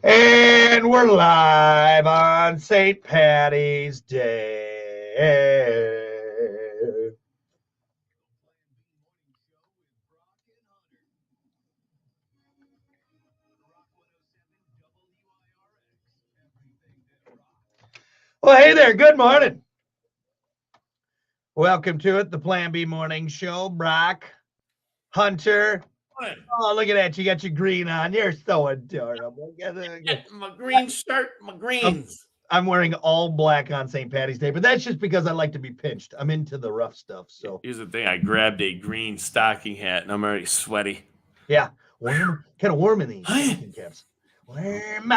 And we're live on St. Patty's Day. Well, hey there. Good morning. Welcome to it, the Plan B Morning Show. Brock, Hunter. Oh, look at that. You got your green on. You're so adorable. My green shirt, my greens. I'm wearing all black on St. Patty's Day, but that's just because I like to be pinched. I'm into the rough stuff. So here's the thing: I grabbed a green stocking hat, and I'm already sweaty. Yeah, warm, kind of warm in these stocking caps. Warm.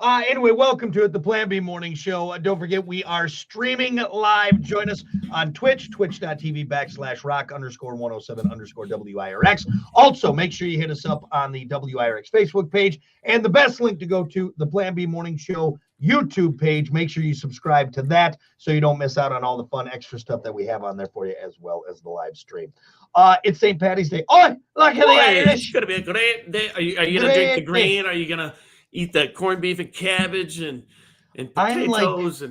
Anyway, welcome to it, the Plan B Morning Show. Don't forget, we are streaming live. Join us on Twitch, twitch.tv/rock_107_WIRX. Also, make sure you hit us up on the WIRX Facebook page. And the best link to go to the Plan B Morning Show YouTube page. Make sure you subscribe to that so you don't miss out on all the fun extra stuff that we have on there for you, as well as the live stream. It's St. Patty's Day. Oh, look at the Irish. It's going to be a great day. Are you going to drink the green? Are you going to eat that corned beef and cabbage and potatoes?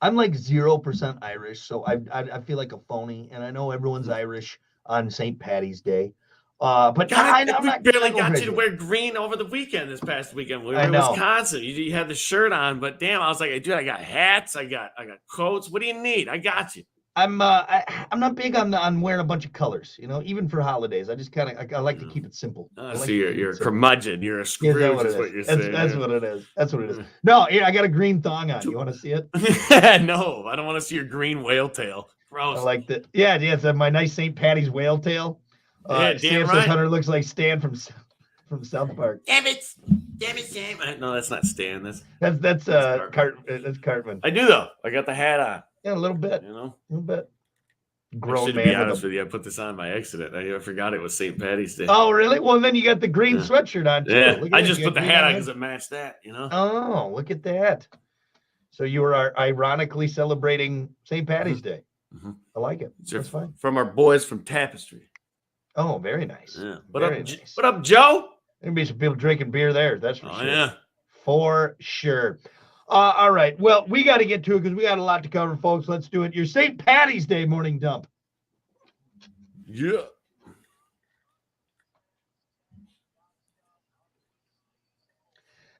I'm like 0% Irish, so I feel like a phony, and I know everyone's Irish on St. Patty's Day. But God, we barely got you to wear green over the weekend this past weekend. We were in Wisconsin. You had the shirt on, but damn, I was like, dude, I got hats, I got coats. What do you need? I got you. I'm not big on wearing a bunch of colors, even for holidays. I just I like to keep it simple. So you're a curmudgeon. You're a Scrooge, is what you're saying. That's what it is. That's what it is. No, here, I got a green thong on. You want to see it? No, I don't want to see your green whale tail. Gross. I like that. Yeah, it's my nice St. Patty's whale tail. Stan says Hunter looks like Stan from South Park. Damn it, Stan. No, that's not Stan. That's Cartman. I do though. I got the hat on. Yeah, a little bit. A little bit. Grown man. To be honest with you, I put this on by accident. I forgot it was St. Patty's Day. Oh, really? Well, then you got the green sweatshirt on too. Yeah, I just put the hat on because it matched that. Oh, look at that. So you were ironically celebrating St. Patty's Day. Mm-hmm. I like it. That's fine. From our boys from Tapestry. Oh, very nice. Yeah. What up, Joe? There'll be some people drinking beer there. That's for sure. Yeah. For sure. All right. Well, we got to get to it because we got a lot to cover, folks. Let's do it. Your St. Patty's Day morning dump. Yeah.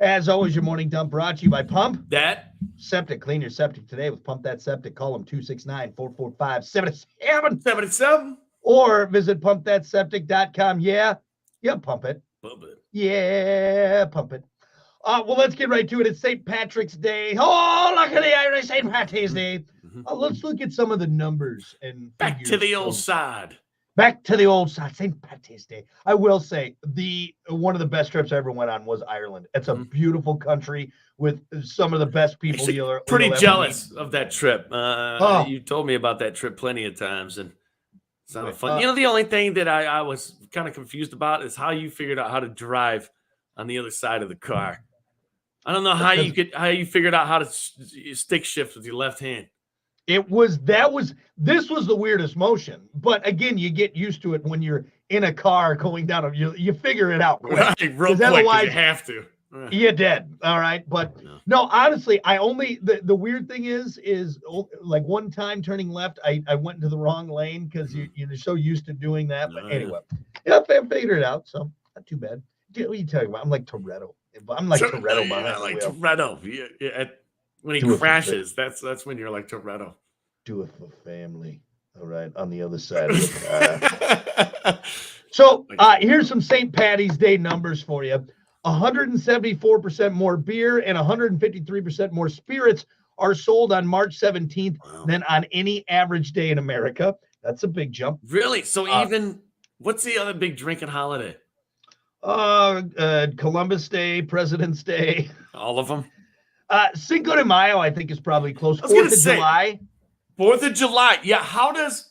As always, your morning dump brought to you by Pump That Septic. Clean your septic today with Pump That Septic. Call them 269-445-7777. Or visit pumpthatseptic.com. Yeah, pump it. Pump it. Yeah, pump it. Well, let's get right to it. It's St. Patrick's Day. Oh, look at the Irish St. Patty's Day. Let's look at some of the numbers and back to the old side. Back to the old side. St. Patty's Day. I will say one of the best trips I ever went on was Ireland. It's a beautiful country with some of the best people. You're pretty jealous of that trip. You told me about that trip plenty of times, and it sounded fun. The only thing that I was kind of confused about is how you figured out how to drive on the other side of the car. I don't know how you figured out how to stick shift with your left hand. This was the weirdest motion, but again, you get used to it when you're in a car going down. You figure it out quick. Right, real quick, otherwise you have to. You're dead. All right, but no, honestly, the weird thing is like one time turning left, I went into the wrong lane because you're so used to doing that. But anyway, I figured it out, so not too bad. What are you talking about? I'm like Toretto. I'm like Toretto behind the wheel. Toretto. When he crashes, that's when you're like Toretto. Do it for family. All right, on the other side of the car. So here's some St. Patty's Day numbers for you. 174% more beer and 153% more spirits are sold on March 17th than on any average day in America. That's a big jump. Really? So what's the other big drinking holiday? Columbus Day, President's Day. All of them? Cinco de Mayo, I think, is probably close. 4th of July. 4th of July. Yeah, how does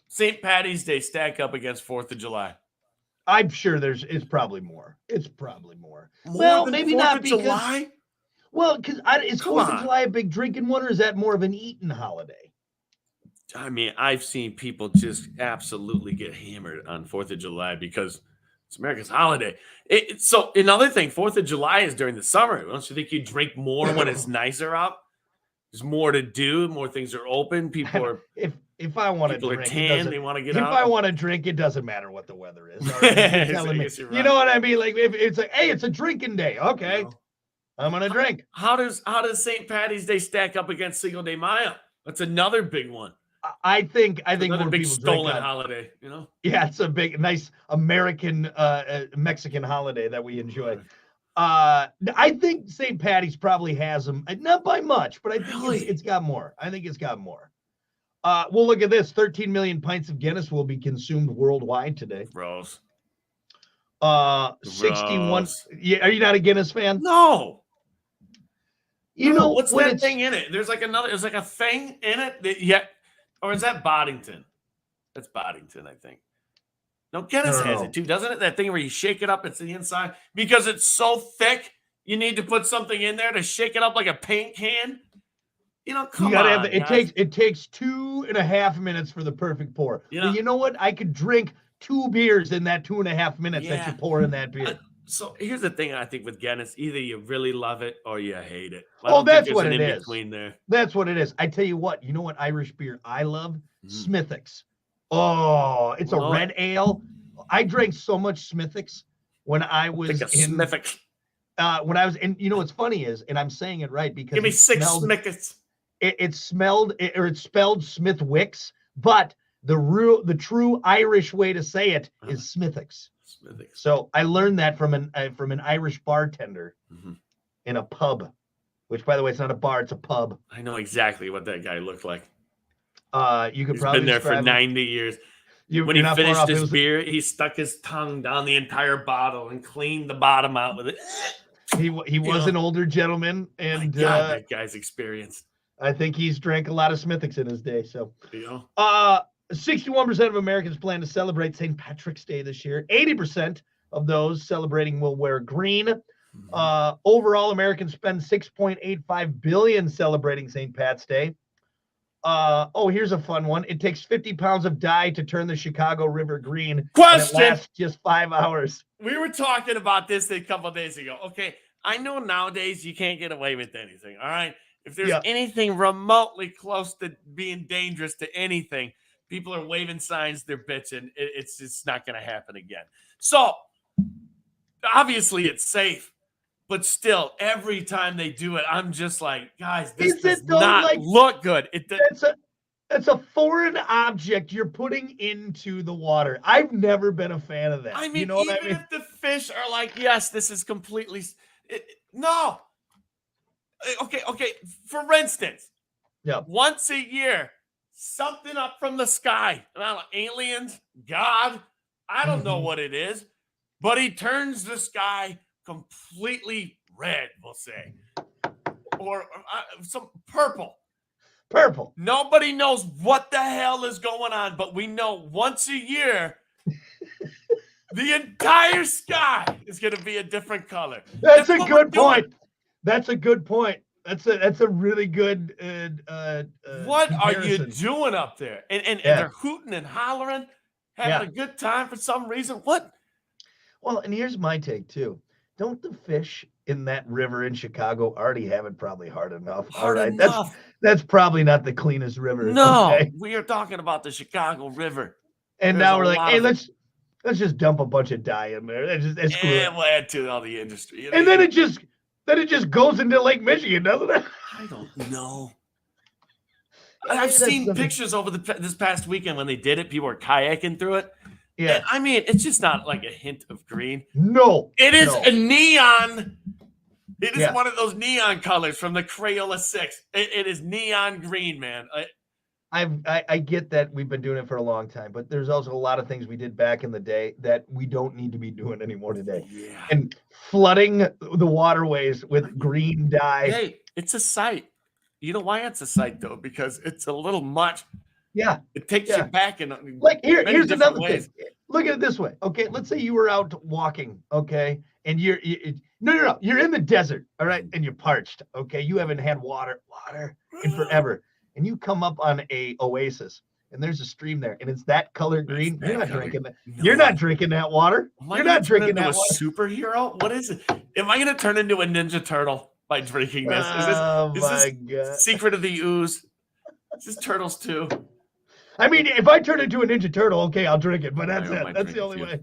St. Patty's Day stack up against 4th of July? I'm sure it's probably more. It's probably more. Well, maybe not because July? Well, because is 4th of July a big drinking one, or is that more of an eating holiday? I mean, I've seen people just absolutely get hammered on 4th of July because It's America's holiday. So another thing, 4th of July is during the summer. Don't you think you drink more when it's nicer out? There's more to do. More things are open. People are if I want to people are drink, tan. They want to get if out. I want to drink, it doesn't matter what the weather is. All right? You're telling me. You know what I mean? Like if it's like, hey, it's a drinking day. Okay, I'm gonna drink. How does St. Patty's Day stack up against Cinco de Mayo? That's another big one. I think another more big people stolen drink holiday. You know? Yeah, it's a big, nice American Mexican holiday that we enjoy. I think St. Patty's probably has them, not by much, but I think it's got more. I think it's got more. Well, look at this: 13 million pints of Guinness will be consumed worldwide today. Gross. 61. Yeah, are you not a Guinness fan? No. You know what's that thing in it? There's like a thing in it or is that Boddington? That's Boddington, I think. No, Guinness has it too, doesn't it? That thing where you shake it up, it's the inside. Because it's so thick, you need to put something in there to shake it up like a paint can. You know, come on. It takes 2.5 minutes for the perfect pour. Well, you know what? I could drink 2 beers in that 2.5 minutes that you pour in that beer. So here's the thing I think with Guinness: either you really love it or you hate it. That's what it is. Between there. That's what it is. I tell you what. You know what Irish beer I love? Smithwick's. Oh, it's a red ale. I drank so much Smithwick's when I was in Smithwick's. When I was in, you know what's funny is, and I'm saying it right because give me 6 Smithwick's. It's spelled Smithwick's, but the true Irish way to say it is Smithwick's. So I learned that from an Irish bartender in a pub, which, by the way, it's not a bar, it's a pub. I know exactly what that guy looked like. You could probably been there for 90 years. When he finished his beer, he stuck his tongue down the entire bottle and cleaned the bottom out with it. He was an older gentleman, and that guy's experienced. I think he's drank a lot of Smithwick's in his day. So 61% of Americans plan to celebrate St. Patrick's Day this year. 80% of those celebrating will wear green. Overall, Americans spend $6.85 billion celebrating St. Pat's Day. Here's a fun one. It takes 50 pounds of dye to turn the Chicago River green. Question. And it lasts just 5 hours. We were talking about this a couple of days ago. Okay, I know nowadays you can't get away with anything. All right. If there's anything remotely close to being dangerous to anything, people are waving signs, they're bitching. It's not going to happen again. So obviously it's safe, but still, every time they do it, I'm just like, guys, this does not look good. It's a foreign object you're putting into the water. I've never been a fan of that. I mean, if the fish are like, yes, this is completely no. Okay. For instance, once a year, something up from the sky, aliens, God, I don't know what it is, but he turns the sky completely red, we'll say, or some purple. Nobody knows what the hell is going on, but we know once a year, the entire sky is going to be a different color. That's a good point. That's a good point. That's a really good. What are you doing up there? And they're hooting and hollering, having a good time for some reason. What? Well, and here's my take too. Don't the fish in that river in Chicago already have it probably hard enough? That's probably not the cleanest river. No, we are talking about the Chicago River. And now we're like, hey, let's just dump a bunch of dye in there. We'll add to all the industry. And then it just goes into Lake Michigan, doesn't it? I don't know. I've seen pictures over this past weekend when they did it. People were kayaking through it. Yeah. And, I mean, it's just not like a hint of green. No. It is a neon. It is one of those neon colors from the Crayola 6. It is neon green, man. I get that we've been doing it for a long time, but there's also a lot of things we did back in the day that we don't need to be doing anymore today. Yeah. And flooding the waterways with green dye. Hey, it's a sight. You know why it's a sight, though? Because it's a little much. Yeah. It takes you back in here's another thing. Look at it this way. Okay, let's say you were out walking, okay, and you're in the desert, all right, and you're parched, okay, you haven't had water in forever, and you come up on a oasis, and there's a stream there, and it's that color green. You're not drinking that. No, You're not drinking that water. You're not drinking that water. Superhero? What is it? Am I going to turn into a Ninja Turtle by drinking this? Is this God. Secret of the Ooze? Is this Turtles 2? I mean, if I turn into a Ninja Turtle, okay, I'll drink it, but that's it. That's the only way.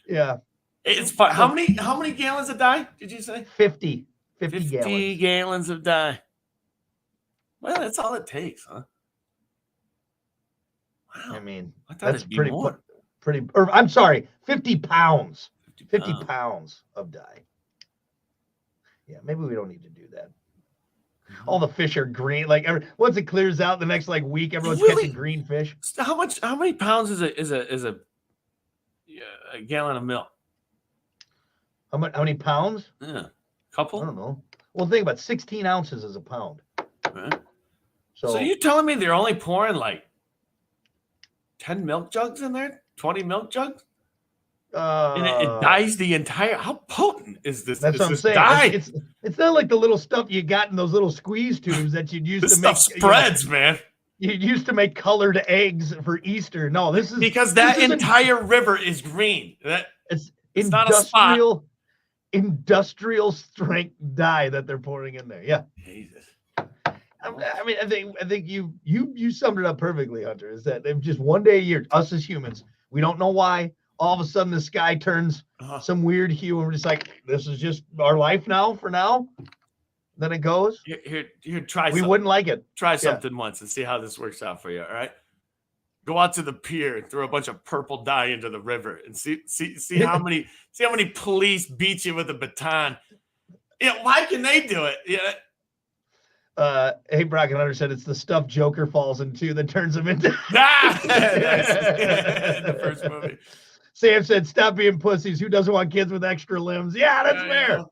Yeah. It's fun. How many gallons of dye did you say? 50 gallons. Gallons of dye. Well, that's all it takes, huh? Wow. I mean, I thought that's it'd be pretty, more. or I'm sorry, 50 pounds. 50 pounds of dye. Yeah, maybe we don't need to do that. All the fish are green. Like once it clears out, the next week, everyone's catching green fish. How many pounds is a gallon of milk? How many pounds? Yeah, couple. I don't know. Well, think about 16 ounces is a pound. Right. So you're telling me they're only pouring like 10 milk jugs in there? 20 milk jugs? And it dyes the entire. How potent is this? That's what I'm saying. It's not like the little stuff you got in those little squeeze tubes that you'd use to make spreads, man. You used to make colored eggs for Easter. No, this is because that entire river is green. It's not a spot. Industrial strength dye that they're pouring in there. Yeah. Jesus. I mean, I think you summed it up perfectly, Hunter. Is that just one day a year, us as humans, we don't know why. All of a sudden, the sky turns some weird hue, and we're just like, "This is just our life now." For now, then it goes. Here, try. We wouldn't like it. Try something once and see how this works out for you. All right. Go out to the pier and throw a bunch of purple dye into the river and see how many police beat you with a baton. Yeah, why can they do it? Yeah. Hey, Brock and Hunter said it's the stuff Joker falls into that turns him into. The first movie. Sam said, "Stop being pussies. Who doesn't want kids with extra limbs?" Yeah, that's fair.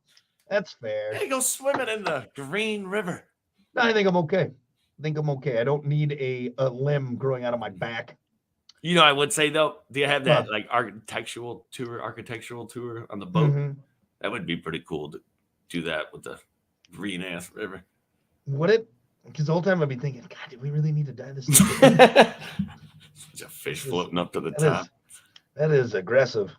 That's fair. Hey, go swimming in the Green River. No, I think I'm okay. I don't need a limb growing out of my back. You know, I would say though, do you have that architectural tour on the boat? Mm-hmm. That would be pretty cool to do that with the green ass river. Would it? Because the whole time I'd be thinking, God, did we really need to dye this thing? It's a fish floating up to the top. That is aggressive.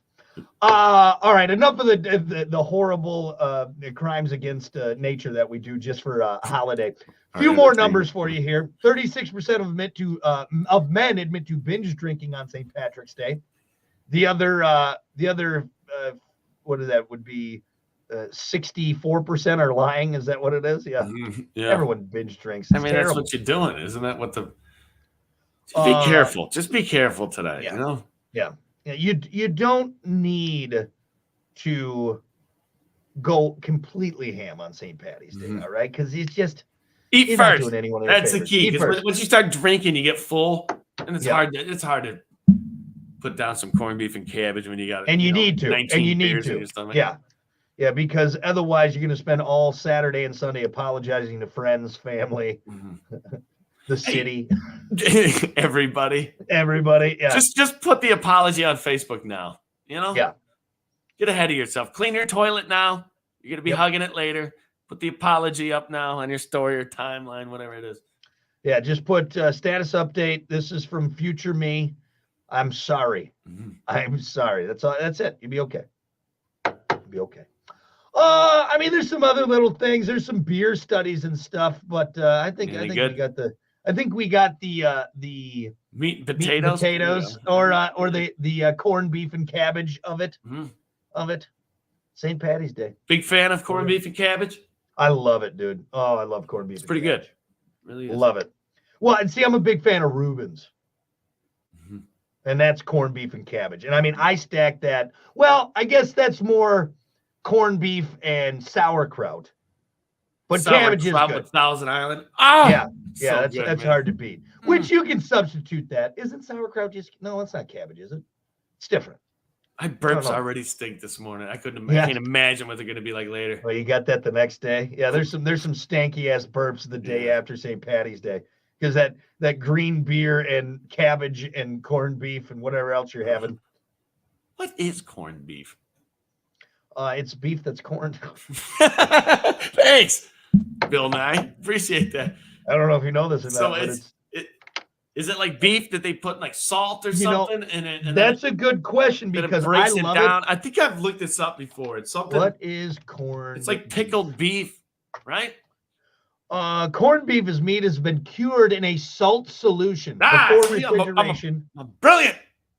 All right, enough of the horrible crimes against nature that we do just for a holiday. A few more numbers for you here. 36% of men admit to binge drinking on St. Patrick's Day. The other what is that? Would be 64% are lying. Is that what it is? Yeah. Yeah. Everyone binge drinks. It's terrible. That's what you're doing, isn't that what the? Be careful. Just be careful today. Yeah. You know. Yeah. Yeah. You don't need to go completely ham on St. Patty's Day, all right? Because it's just eat first. Not doing anyone that's the key. Because once you start drinking, you get full, and it's hard. It's hard to put down some corned beef and cabbage when you got it. And you need to. And you need to. Yeah. Yeah, because otherwise you're going to spend all Saturday and Sunday apologizing to friends, family, the city, everybody. Yeah. Just put the apology on Facebook now. You know. Yeah. Get ahead of yourself. Clean your toilet now. You're going to be hugging it later. Put the apology up now on your story or timeline, whatever it is. Yeah, just put status update. This is from future me. I'm sorry. I'm sorry. That's all. That's it. You'll be okay. You'll be okay. I mean, there's some other little things. There's some beer studies and stuff, but I think we got the meat and potatoes, or the corned beef and cabbage of it. St. Patty's Day. Big fan of corned beef and cabbage. I love it, dude. Oh, I love corned beef. It's pretty good. Really is. Love it. Well, and see, I'm a big fan of Reuben's. And that's corned beef and cabbage. And I mean, I stack that. Well, I guess that's more corned beef and sauerkraut. But cabbage is good. With Thousand Island. Oh, yeah. Yeah, so that's hard to beat. Which you can substitute that. Isn't sauerkraut just no, it's not cabbage, is it? It's different. My burps already stink this morning. I can't imagine what they're gonna be like later. Well, you got that the next day. Yeah, there's some stanky ass burps the day after St. Patty's Day. Because that green beer and cabbage and corned beef and whatever else you're having. What is corned beef? It's beef that's corned. Thanks, Bill Nye. Appreciate that. I don't know if you know this or not. So Is it like beef that they put like salt or You know, something? And that's a good question then it because I breaks it love down. it. I think I've looked this up before. It's something. What is corn? It's like pickled beef, right? Corned beef is meat has been cured in a salt solution Ah, before see, refrigeration. I'm brilliant.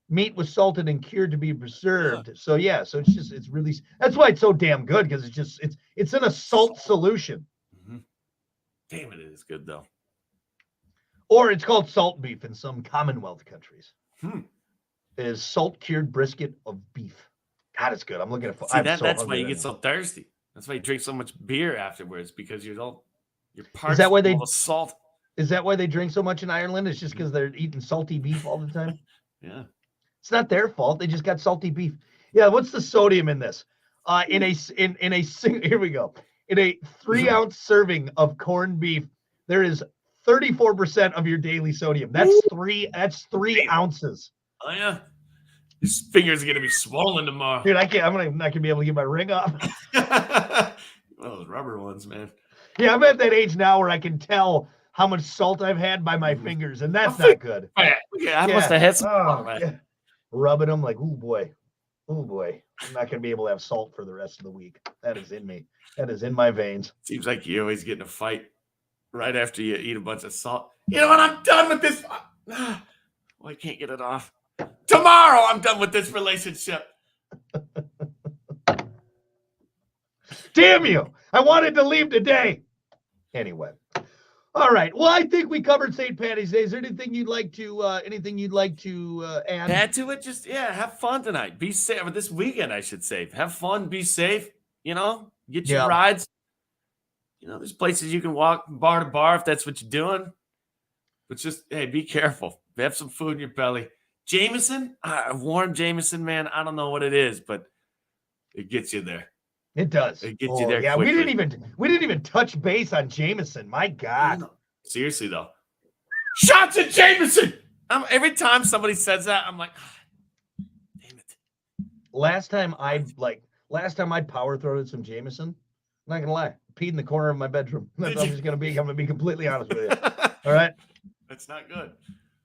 Meat was salted and cured to be preserved. So yeah, so it's really that's why it's so damn good because it's in a salt solution. Mm-hmm. Damn it is good though. Or it's called salt beef in some Commonwealth countries. Hmm. It is salt cured brisket of beef. God, it's good. I'm looking at. See that's why you get so thirsty. That's why you drink so much beer afterwards because you're parched. Is that why all the salt? Is that why they drink so much in Ireland? It's just because they're eating salty beef all the time. Yeah. It's not their fault. They just got salty beef. Yeah. What's the sodium in this? Here we go. In a 3-ounce serving of corned beef, there is 34% of your daily sodium. That's three ounces. Oh yeah. His fingers are gonna be swollen tomorrow. Dude, I'm not gonna be able to get my ring off. Those rubber ones, man. Yeah, I'm at that age now where I can tell how much salt I've had by my fingers, and that's not good. Yeah, I must have had some. Rubbing them like, oh boy, I'm not gonna be able to have salt for the rest of the week. That is in me. That is in my veins. Seems like you always get in a fight right after you eat a bunch of salt. You know what? I'm done with this. Well, I can't get it off. Tomorrow, I'm done with this relationship. Damn you! I wanted to leave today. Anyway. All right. Well, I think we covered St. Patty's Day. Is there anything you'd like to add? Add to it? Just have fun tonight. Be safe. Or this weekend, I should say. Have fun. Be safe. Get your rides. There's places you can walk bar to bar if that's what you're doing. But just be careful. Have some food in your belly. Jameson, warm Jameson, man. I don't know what it is, but it gets you there. It does. It gets you there. Yeah, quickly. we didn't even touch base on Jameson. My God. Seriously though, shots at Jameson. Every time somebody says that, I'm like, damn it. Last time I power throated some Jameson. I'm not gonna lie, peed in the corner of my bedroom. I'm gonna be completely honest with you. All right. That's not good.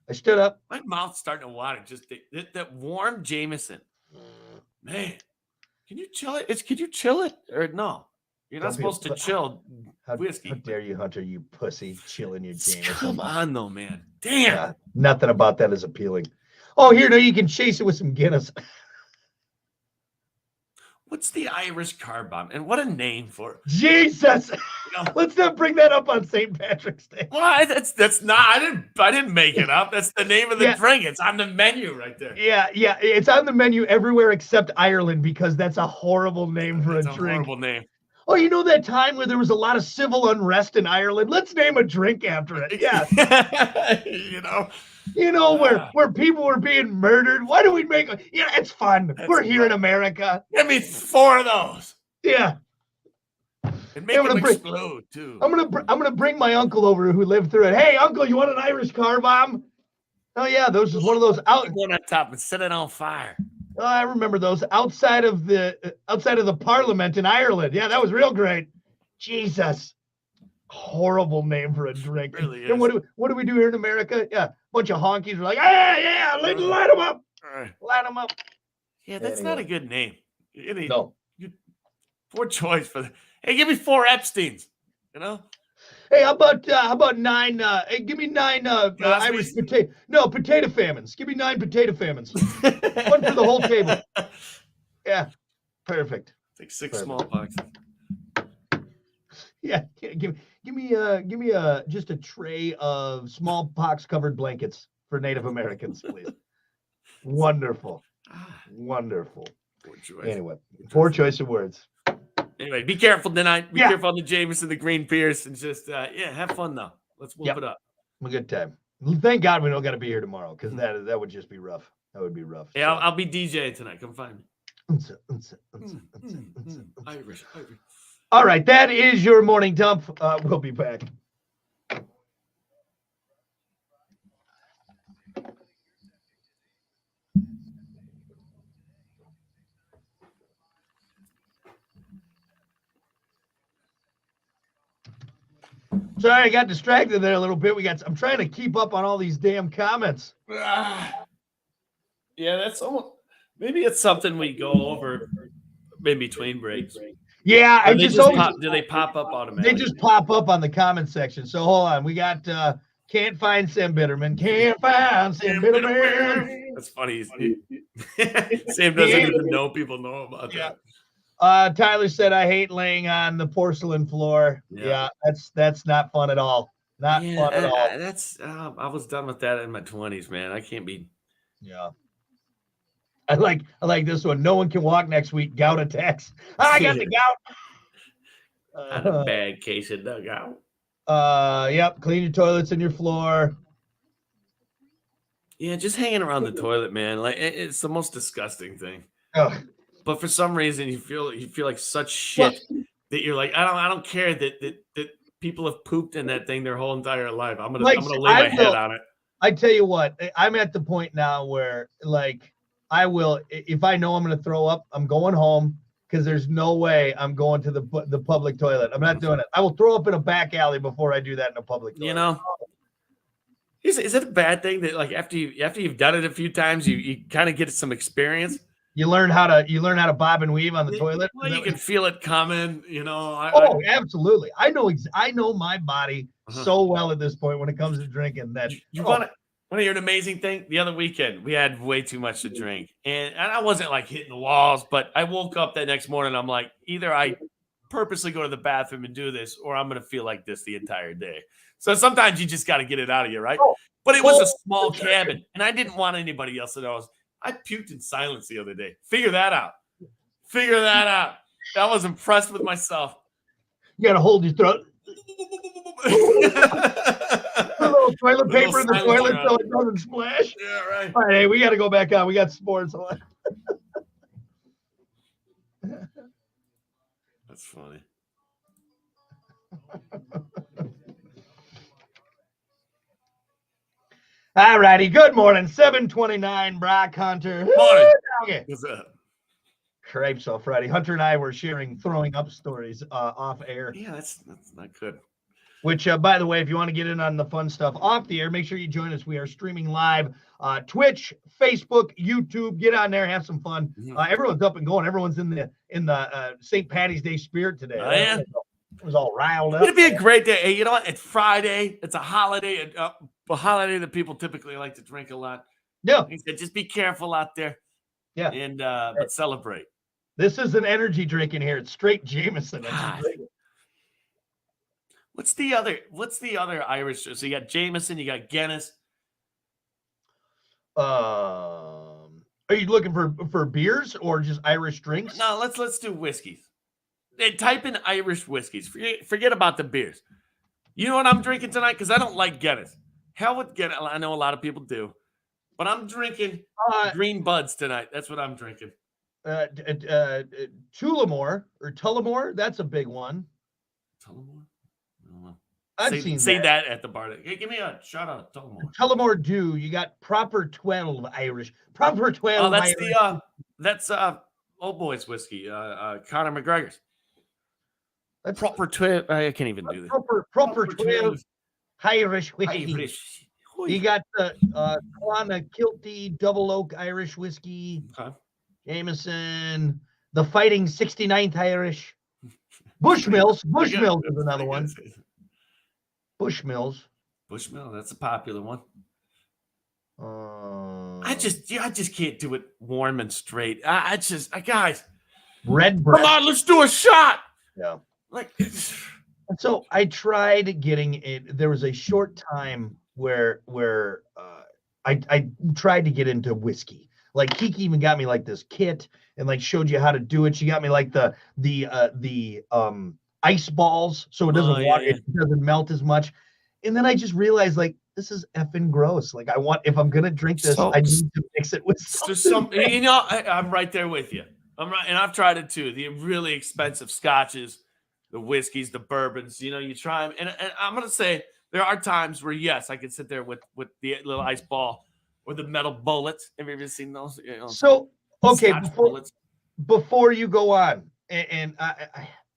I stood up. My mouth's starting to water. Just that warm Jameson. Man. Can you chill it? Can you chill it or no? You're not supposed to chill whiskey. How dare you, Hunter? You pussy, chilling your Jameson. Come on, though, man. Damn. Nothing about that is appealing. Oh, here, no, you can chase it with some Guinness. What's the Irish car bomb? And what a name for it. Jesus. Let's not bring that up on St. Patrick's Day. Why? That's not. I didn't make it up. That's the name of the drink. It's on the menu right there. Yeah. It's on the menu everywhere except Ireland because that's a horrible name for a drink. Horrible name. Oh, you know that time where there was a lot of civil unrest in Ireland? Let's name a drink after it. Yeah. Where people were being murdered. Why do we make it's fun. We're here in America. Give me 4 of those. Yeah. And make them explode too. I'm gonna bring my uncle over who lived through it. Hey, uncle, you want an Irish car bomb? Oh yeah, those is one of those out. One on top and set it on fire. Oh, I remember those outside of the Parliament in Ireland. Yeah, that was real great. Jesus, horrible name for a drink. It really is. And what do we do here in America? Yeah, bunch of honkies are like, light them up, light them up. Yeah, that's not a good name. No. Poor choice for that. Hey, give me 4 Epsteins. Hey, how about 9? Give me 9 Irish potato famines. Give me 9 potato famines. One for the whole table. Yeah, perfect. Take 6 smallpox. Yeah, give me just a tray of smallpox covered blankets for Native Americans, please. Wonderful. Poor choice. Anyway, poor choice of words. Anyway, be careful tonight. Be careful on the Jameson, the green Pierce, and just have fun though. Let's whoop it up. A good time. Thank God we don't got to be here tomorrow because that would just be rough. That would be rough. Yeah, I'll be DJing tonight. Come find me. Irish. All right, that is your morning dump. We'll be back. Sorry, I got distracted there a little bit. I'm trying to keep up on all these damn comments. Yeah, that's almost. Maybe it's something we go over in between breaks. Yeah, I just always, do they pop up automatically? They just pop up on the comment section. So hold on, we got can't find Sam Bitterman. Can't find Sam Bitterman. That's funny. Sam doesn't even know people know about that. Tyler said, I hate laying on the porcelain floor. Yeah, that's not fun at all. Not fun at all. I was done with that in my 20s, man. I can't be. Yeah. I like this one. No one can walk next week. Gout attacks. I got the gout. Had a bad case of dugout. Yep. Clean your toilets and your floor. Yeah, just hanging around the toilet, man. Like it's the most disgusting thing. Ugh. But for some reason, you feel like such shit that you're like, I don't care that people have pooped in that thing their whole entire life. I'm gonna lay my head on it. I tell you what, I'm at the point now where I will, if I know I'm going to throw up, I'm going home because there's no way I'm going to the public toilet. I'm not doing it. I will throw up in a back alley before I do that in a public toilet. You know, is it a bad thing that after you've done it a few times, you kind of get some experience? You learn how to bob and weave on the toilet. Well, you can feel it coming. You know. Absolutely. I know my body so well at this point when it comes to drinking that you want to. Want to hear an amazing thing? The other weekend, we had way too much to drink. And I wasn't hitting the walls, but I woke up that next morning. I'm like, either I purposely go to the bathroom and do this, or I'm going to feel like this the entire day. So sometimes you just got to get it out of you, right? But it was a small cabin, and I didn't want anybody else to know. I puked in silence the other day. Figure that out. I was impressed with myself. You got to hold your throat. A little toilet paper in the toilet so it doesn't splash. Yeah, right. All right, hey, we got to go back on. We got sports on. That's funny. All righty. Good morning. 7:29. Brock Hunter. Morning. What's up? Cripes off Friday. Hunter and I were sharing throwing up stories off air. Yeah, that's not good. Which, by the way, if you want to get in on the fun stuff off the air, make sure you join us. We are streaming live, Twitch, Facebook, YouTube. Get on there, have some fun. Everyone's up and going. Everyone's in the St. Patty's Day spirit today. Oh, yeah. It was all riled up. It'll be a great day. Hey, you know what? It's Friday. It's a holiday. A holiday that people typically like to drink a lot. Yeah. He said, just be careful out there. Yeah. And but celebrate. This is an energy drink in here. It's straight Jameson. What's the other Irish? So you got Jameson, you got Guinness. Are you looking for beers or just Irish drinks? No, let's do whiskeys. Type in Irish whiskeys. Forget about the beers. You know what I'm drinking tonight? Because I don't like Guinness. Hell with Guinness. I know a lot of people do. But I'm drinking Green Buds tonight. That's what I'm drinking. Tullamore. That's a big one. Tullamore? I've seen say that at the bar. Hey, give me a shout out to Tullamore. Tullamore Dew. You got Proper 12 Irish. Proper 12. Oh, that's Irish. That's Old Boy's whiskey. Conor McGregor's. That's Proper 12. I can't even do this. Proper 12 Irish whiskey. You got the Clonakilty Double Oak Irish whiskey. Okay. Jameson. The Fighting 69th Irish. Bushmills. Bushmills is another one. Bushmills. Bushmill, that's a popular one. I just can't do it warm and straight. Guys, Redbreast. Come on, let's do a shot. Yeah. And so I tried getting it. There was a short time where I tried to get into whiskey. Like Kiki even got me like this kit and showed you how to do it. She got me like the ice balls so it doesn't it doesn't melt as much. And then I just realized this is effing gross. If I'm gonna drink this, I need to mix it with something. You know, I'm right there with you. I'm right, and I've tried it too. The really expensive scotches, the whiskeys, the bourbons. You know, you try them, and I'm gonna say there are times where yes, I can sit there with the little ice ball or the metal bullets. Have you ever seen those? You know, so okay, before you go on, and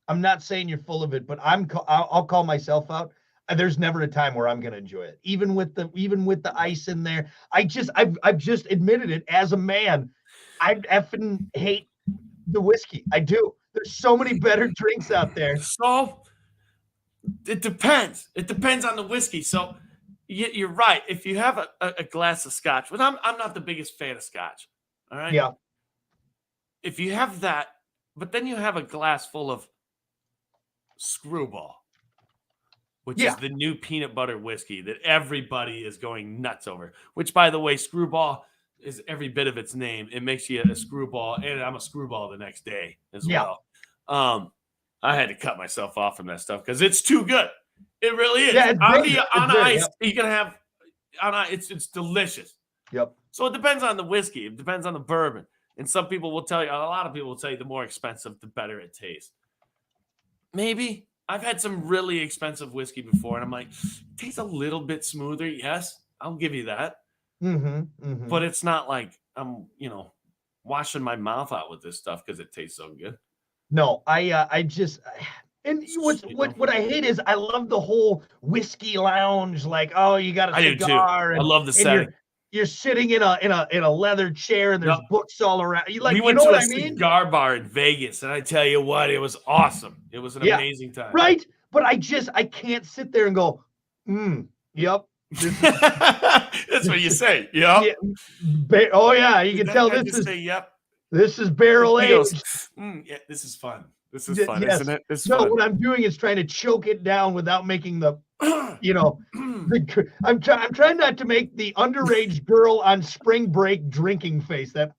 I'm not saying you're full of it, but I'll call myself out. there's never a time where I'm going to enjoy it. Even with the ice in there. I've just admitted it as a man. I effing hate the whiskey. I do. There's so many better drinks out there. So it depends. It depends on the whiskey. So you're right. If you have a glass of scotch, but I'm not the biggest fan of scotch. All right. Yeah. If you have that, but then you have a glass full of Screwball, which is the new peanut butter whiskey that everybody is going nuts over. Which, by the way, Screwball is every bit of its name. It makes you a screwball, and I'm a screwball the next day as well. I had to cut myself off from that stuff because it's too good. It really is. Yeah, on ice, you can have on ice. It's delicious. Yep. So it depends on the whiskey. It depends on the bourbon. And some people will tell you, a lot of people will tell you the more expensive, the better it tastes. Maybe. I've had some really expensive whiskey before, and I'm like, it tastes a little bit smoother. Yes, I'll give you that. But it's not like I'm, washing my mouth out with this stuff because it tastes so good. No, I just, and what I hate is I love the whole whiskey lounge. Like, oh, you got a cigar. I do too. I love the setting. You're sitting in a leather chair and there's books all around. We went to a cigar bar in Vegas, and I tell you what, it was awesome. It was an amazing time. Right? But I can't sit there and go, yep. That's what you say. Yep. Oh yeah, you can tell this is yep. This is barrel aged. Yeah, this is fun. This is fun, isn't it? Fun. What I'm doing is trying to choke it down without making the I'm trying not to make the underage girl on spring break drinking face. That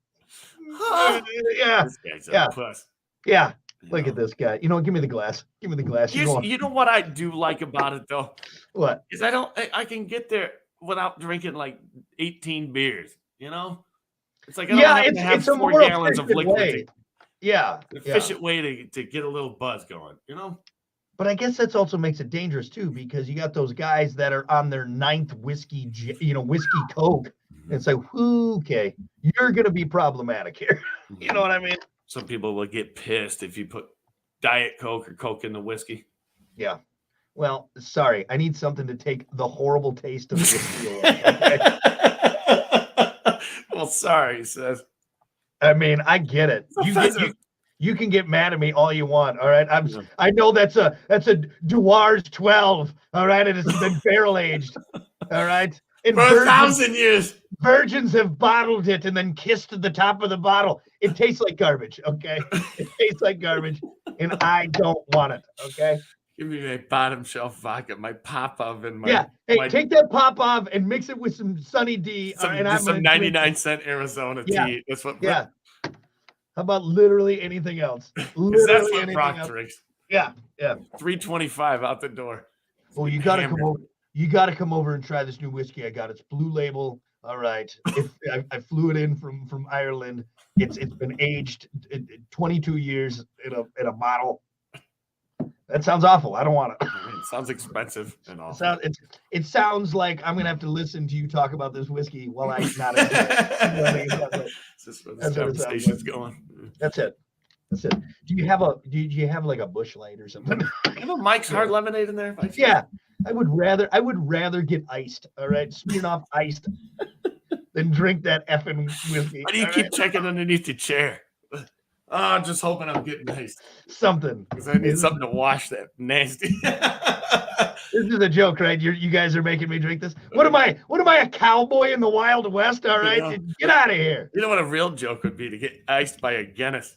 yeah. Look at this guy. Give me the glass. Give me the glass. You know what I do like about it though? What? Is I can get there without drinking like 18 beers. It's like I don't have to have 4 gallons of liquid. Way. Yeah. Efficient way to get a little buzz going. But I guess that's also makes it dangerous too, because you got those guys that are on their 9th whiskey, whiskey Coke. And it's like, okay, you're going to be problematic here. You know what I mean? Some people will get pissed if you put Diet Coke or Coke in the whiskey. Yeah. Well, sorry. I need something to take the horrible taste of whiskey away. Okay? Well, sorry, he says. I mean, I get it. You can get mad at me all you want. All right. I know that's a Dewar's 12. All right. And it's been barrel aged. All right. And for 1,000 years. Virgins have bottled it and then kissed the top of the bottle. It tastes like garbage. Okay. It tastes like garbage. And I don't want it. Okay. Give me my bottom shelf vodka, my Popov, and my take that Popov and mix it with some Sunny D. Some 99-cent Arizona tea. That's what. Yeah. How about literally anything else? That's what Brock drinks. Yeah. $3.25 out the door. Oh, you gotta come over. You gotta come over and try this new whiskey I got. It's Blue Label. All right. I flew it in from Ireland. It's been aged 22 years in a bottle. That sounds awful. I don't want it. It sounds expensive and all. It sounds like I'm gonna have to listen to you talk about this whiskey while I'm not into it. That's just where this conversation's going. That's it. Do you have like a Busch Light or something? You have a Mike's Hard Lemonade in there? Yeah. I would rather get iced, all right? Smirnoff iced than drink that effing whiskey. Why do you keep checking underneath your chair? Oh, I'm just hoping I'm getting nice. Something. Because I need something to wash that nasty. This is a joke, right? You guys are making me drink this. What am I, a cowboy in the Wild West? All right, get out of here. You know what a real joke would be? To get iced by a Guinness.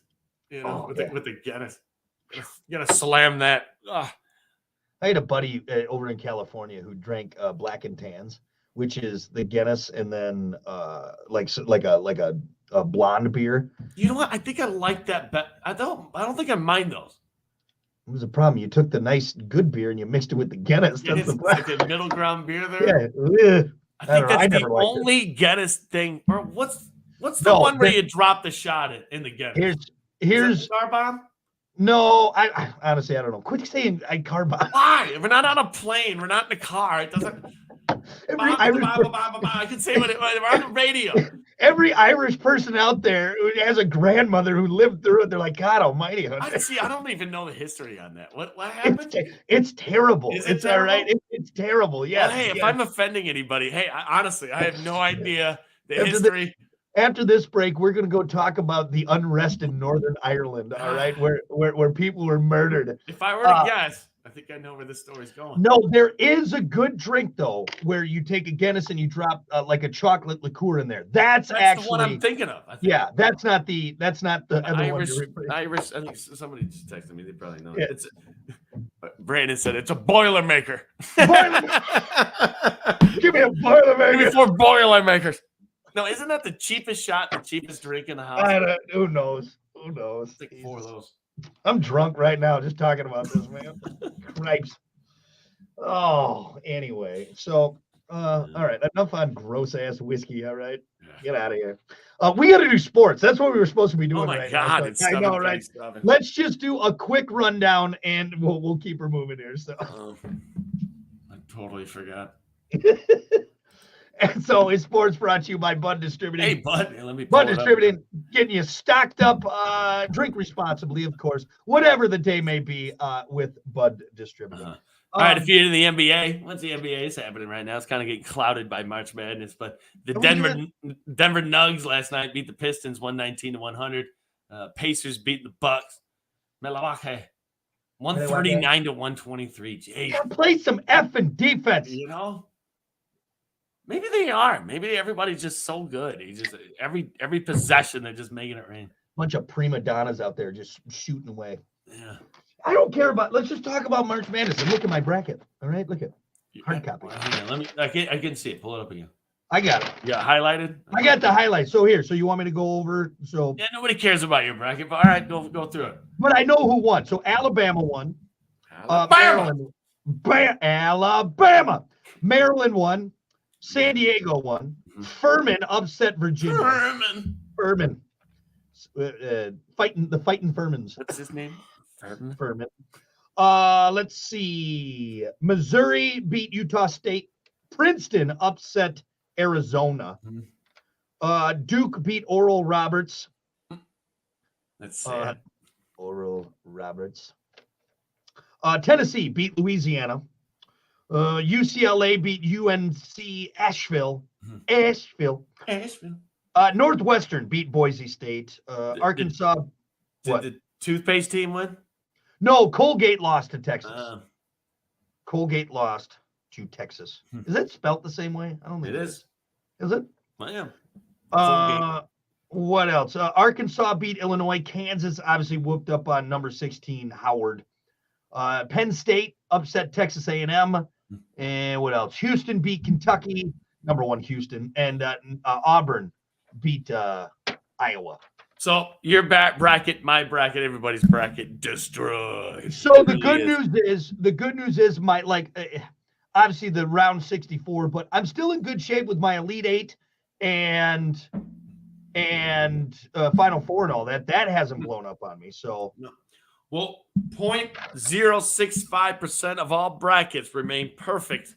With the Guinness. You gotta slam that. Oh. I had a buddy over in California who drank Black and Tans, which is the Guinness, and then like a blonde beer. You know what? I think I like that. I don't think I mind those. What was the problem? You took the nice good beer and you mixed it with the Guinness. That's the like a middle ground beer there. Yeah. I think that's the only Guinness thing. Or what's the one where you drop the shot in the Guinness? Here's Car Bomb. No, I honestly I don't know. Quit saying car bomb. Why? We're not on a plane. We're not in a car. It doesn't. I can say what we're on the radio. every Irish person out there who has a grandmother who lived through it, they're like, God Almighty! I don't even know the history on that. What happened? It's terrible. Is it It's all right. terrible? It's terrible. Yeah. Well, hey, if I'm offending anybody, hey, honestly, I have no idea the After history. After this break, we're going to go talk about the unrest in Northern Ireland. All right, where people were murdered. If I were to guess, I think I know where this story's going. No, there is a good drink though, where you take a Guinness and you drop like a chocolate liqueur in there. That's actually the one I'm thinking of. I think. Yeah, that's not the other Irish. one. Irish. I think somebody just texted me. They probably know. Yeah. It's Brandon said it's a Boilermaker. Give me a Boilermaker. Give me 4 Boilermakers. No, isn't that the cheapest shot, the cheapest drink in the house? Who knows? Who knows? Like 4 of those. I'm drunk right now just talking about this, man. Cripes. Oh, anyway. So, all right. Enough on gross ass whiskey. All right. Get out of here. We got to do sports. That's what we were supposed to be doing. Oh my right God! now. It's I know, right? Let's just do a quick rundown, and we'll keep her moving here. So, I totally forgot. And so, is sports brought to you by Bud Distributing? Hey, Bud, let me. Bud Distributing, getting you stocked up. Drink responsibly, of course. Whatever the day may be, with Bud Distributing. All right, if you're in the NBA, what's the NBA is happening right now? It's kind of getting clouded by March Madness, but the Denver Nuggets last night beat the Pistons 119-100. Pacers beat the Bucks. Milwaukee 139-123. Jeez. Play some effing defense. You know, maybe they are. Maybe everybody's just so good. He just every possession they're just making it rain. Bunch of prima donnas out there just shooting away. Yeah. I don't care about. Let's just talk about March Madness and look at my bracket. All right, look at hard copy. Hang on, let me. I can see it. Pull it up again. I got it. Yeah, highlighted. I got the highlights. So here. So you want me to go over? So yeah, nobody cares about your bracket, but all right, go through it. But I know who won. So Alabama won. Alabama. Maryland won. San Diego won. Furman upset Virginia. Furman. Fighting Furmans. What's his name? Furman. Let's see. Missouri beat Utah State. Princeton upset Arizona. Duke beat Oral Roberts. That's sad. Oral Roberts. Tennessee beat Louisiana. UCLA beat UNC Asheville. Asheville. Northwestern beat Boise State. Arkansas. Did the toothpaste team win? No, Colgate lost to Texas. Colgate lost to Texas. Is that spelt the same way? I don't think it is. Is it? I am. What else? Arkansas beat Illinois. Kansas obviously whooped up on number 16 Howard. Penn State upset Texas A&M. And what else? Houston beat Kentucky. Number 1 Houston. And Auburn beat Iowa. So your bracket, my bracket, everybody's bracket destroyed. So the good news is my obviously the round 64, but I'm still in good shape with my Elite 8 and Final Four and all that. That hasn't blown up on me. So no. Well, 0.065% of all brackets remain perfect.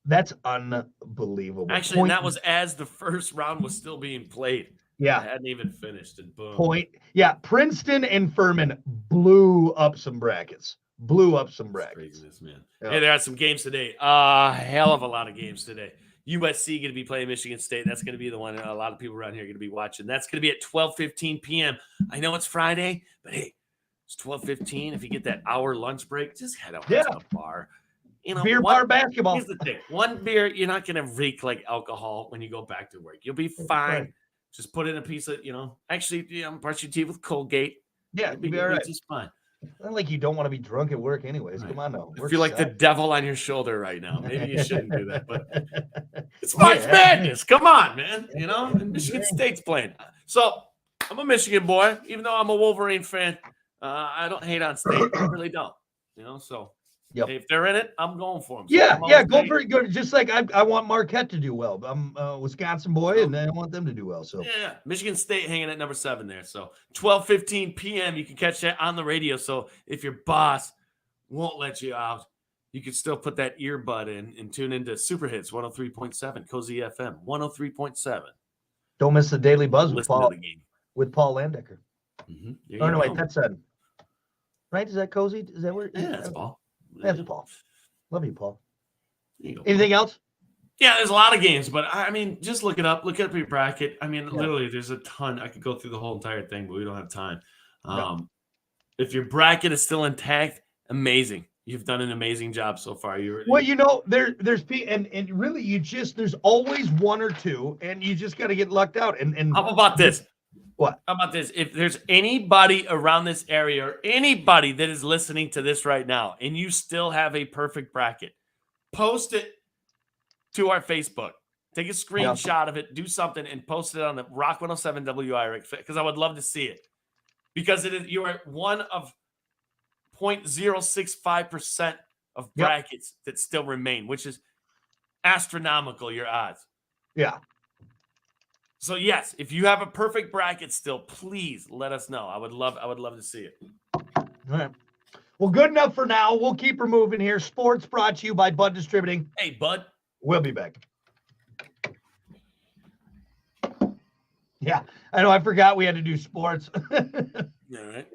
That's unbelievable. Actually, and that was as the first round was still being played. Yeah. I hadn't even finished, and boom. Princeton and Furman blew up some brackets. Craziness, man. Yeah. Hey, there are some games today. Hell of a lot of games today. USC going to be playing Michigan State. That's going to be the one a lot of people around here are going to be watching. That's going to be at 12:15 p.m. I know it's Friday, but hey, it's 12:15. If you get that hour lunch break, just head out to the bar. You know, beer bar basketball. Here's the thing. One beer, you're not going to reek like alcohol when you go back to work. You'll be fine. Right. Just put in a piece of, actually, brush your teeth with Colgate. Yeah, you'll be all right. Just fine. Not like you don't want to be drunk at work anyways. Right. Come on now. I feel like the devil on your shoulder right now. Maybe you shouldn't do that, but it's March Madness. Come on, man. And Michigan State's playing. So I'm a Michigan boy, even though I'm a Wolverine fan. I don't hate on State. I really don't. So yep. If they're in it, I'm going for them. So go for it. Good. Just like I want Marquette to do well. I'm a Wisconsin boy, and I want them to do well. So Michigan State hanging at number 7 there. So 12:15 p.m. You can catch that on the radio. So if your boss won't let you out, you can still put that earbud in and tune into Super Hits 103.7, Cozy FM 103.7. Don't miss the Daily Buzz with Listen to Paul the game. Landecker. Oh no, wait, that's right. Is that Cozy? Is that where? Yeah, that's Paul. That's Paul. Love you, Paul. You go, Anything else? Yeah, there's a lot of games, but I mean, just look it up. Look up your bracket. I mean, literally, there's a ton. I could go through the whole entire thing, but we don't have time. If your bracket is still intact, amazing. You've done an amazing job so far. There's and really there's always one or two, and you just got to get lucked out. And how about this? What? How about this? If there's anybody around this area or anybody that is listening to this right now, and you still have a perfect bracket, post it to our Facebook. Take a screenshot of it, do something, and post it on the Rock 107 WIRX because I would love to see it. Because you are one of 0.065% of brackets that still remain, which is astronomical, your odds. Yeah. So yes, if you have a perfect bracket still, please let us know. I would love to see it. All right. Well, good enough for now. We'll keep her moving here. Sports brought to you by Bud Distributing. Hey, Bud. We'll be back. Yeah, I know. I forgot we had to do sports. All right.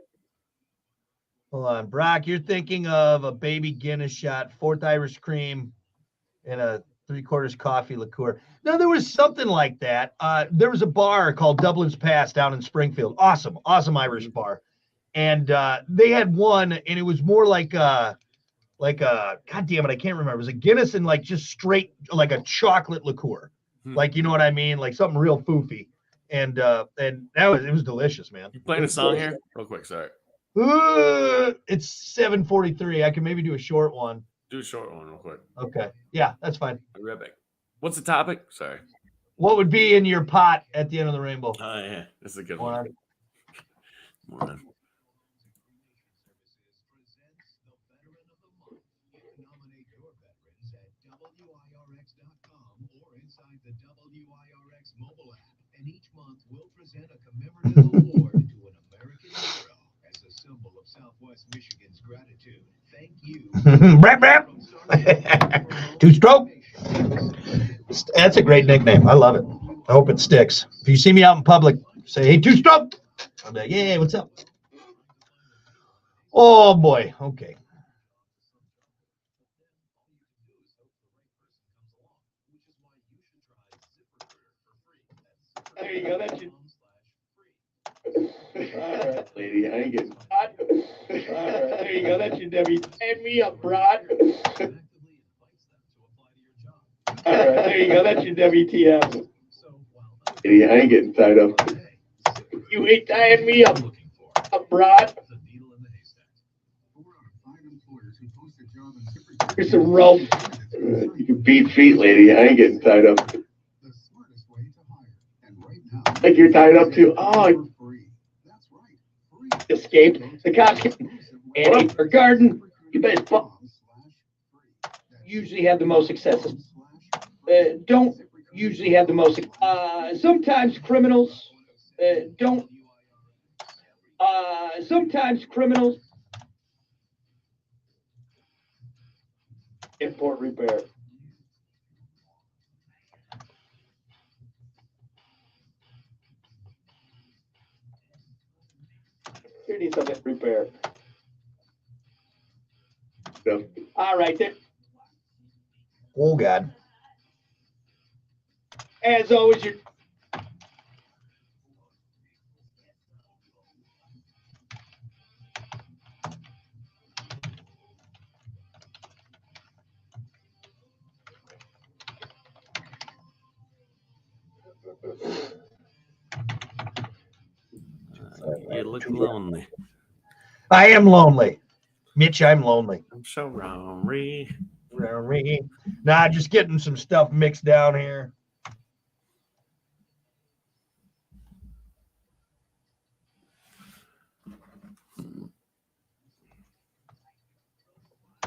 Hold on. Brock, you're thinking of a baby Guinness shot, 4th Irish cream, and a 3/4 coffee liqueur. No, there was something like that. There was a bar called Dublin's Pass down in Springfield. Awesome Irish bar. And they had one, and it was more like God damn it, I can't remember. It was a Guinness and like just straight, like a chocolate liqueur. Like, you know what I mean? Like something real foofy. And it was delicious, man. You playing a song here? Real quick, sorry. It's 7:43. I can maybe do a short one. Do a short one real quick. Okay. Yeah, that's fine. I'll be right back. What's the topic? Sorry. What would be in your pot at the end of the rainbow? Oh, yeah. This is a good one. Morning. And each month we'll present a commemorative award to an American hero as a symbol of Southwest Michigan's gratitude. Thank you. Brap, brap. Two-stroke. That's a great nickname. I love it. I hope it sticks. If you see me out in public, say, hey, two-stroke. I'll be like, yeah, what's up? Oh, boy. Okay. There you go. That's your. All right, lady. I ain't getting hot. All right, there you go. That's your Debbie. Hand me up, broad. All right, there you go. That's your WTF. Lady, I ain't getting tied up. You ain't tying me up, broad. Here's some rope. You can beat feet, lady. I ain't getting tied up. Like you're tied up to, escaped. The cops Andy or Garden, you best usually have the most successes. Don't usually have the most. Sometimes criminals don't. Sometimes criminals import repair. Here needs something repair. So, all right then. Oh God. As always, you're. You look lonely. I am lonely. Mitch, I'm lonely. I'm so lonely. Nah, just getting some stuff mixed down here.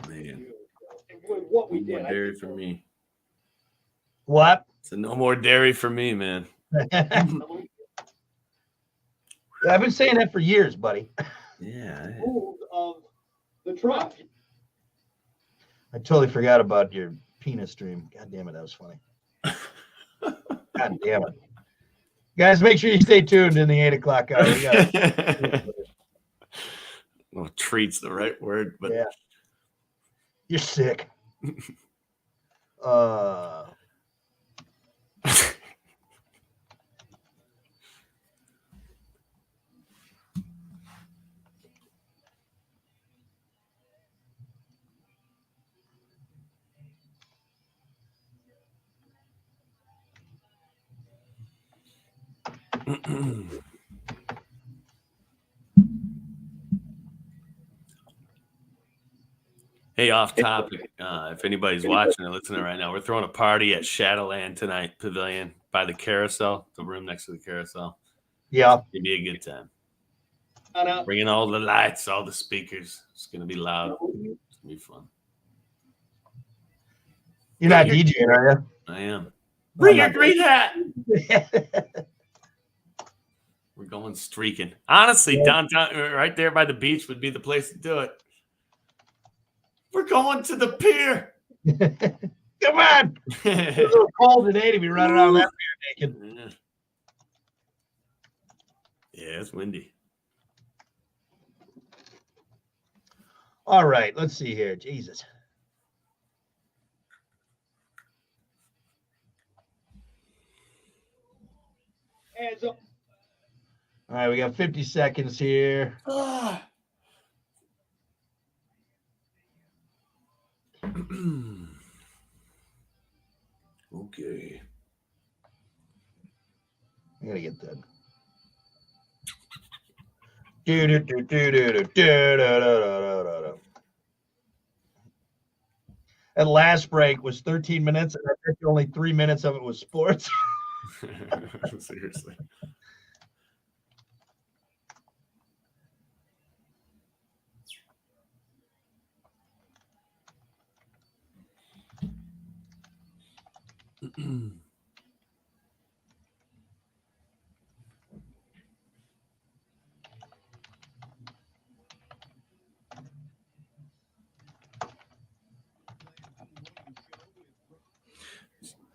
Man. What we No more did. dairy for me. What? So no more dairy for me, man. I've been saying that for years, buddy. Yeah. Of the truck. I totally forgot about your penis dream. God damn it, that was funny. God damn it. Guys, make sure you stay tuned in the 8 o'clock hour. We got Well, treat's the right word, but yeah. You're sick. Hey, off topic. If anybody's watching or listening right now, we're throwing a party at Shadowland tonight, Pavilion, by the carousel, the room next to the carousel. Yeah. It'd be a good time. Bringing all the lights, all the speakers. It's going to be loud. It's going to be fun. You're not DJing, are you? I am. Bring your green hat. We're going streaking. Honestly, downtown, right there by the beach would be the place to do it. We're going to the pier. Come on. It's a little cold today to be running around that pier naked. Yeah, it's windy. All right, let's see here. Jesus. Hands up. All right, we got 50 seconds here. Okay. I gotta get that. That last break was 13 minutes, and I think only 3 minutes of it was sports. Seriously.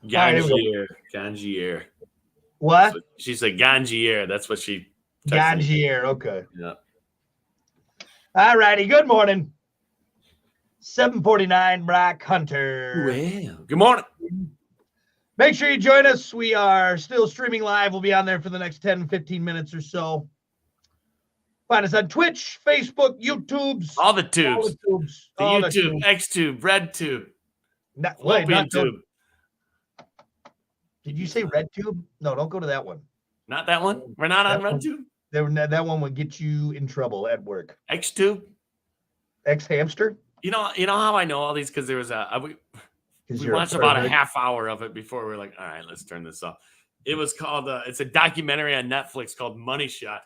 Gangier. What? She said Gangier. That's what she Gangier. Okay. Yeah. All righty. Good morning. 7:49. Brock Hunter. Well, good morning. Make sure you join us. We are still streaming live. We'll be on there for the next 10, 15 minutes or so. Find us on Twitch, Facebook, YouTubes. All the tubes. The All YouTube, XTube, RedTube, not Tube. Did you say RedTube? No, don't go to that one. Not that one? We're not on RedTube? That one would get you in trouble at work. XTube? X-Hamster? You know how I know all these? Because there was we watched about a half hour of it before we were like, all right, let's turn this off. It was called, it's a documentary on Netflix called Money Shot.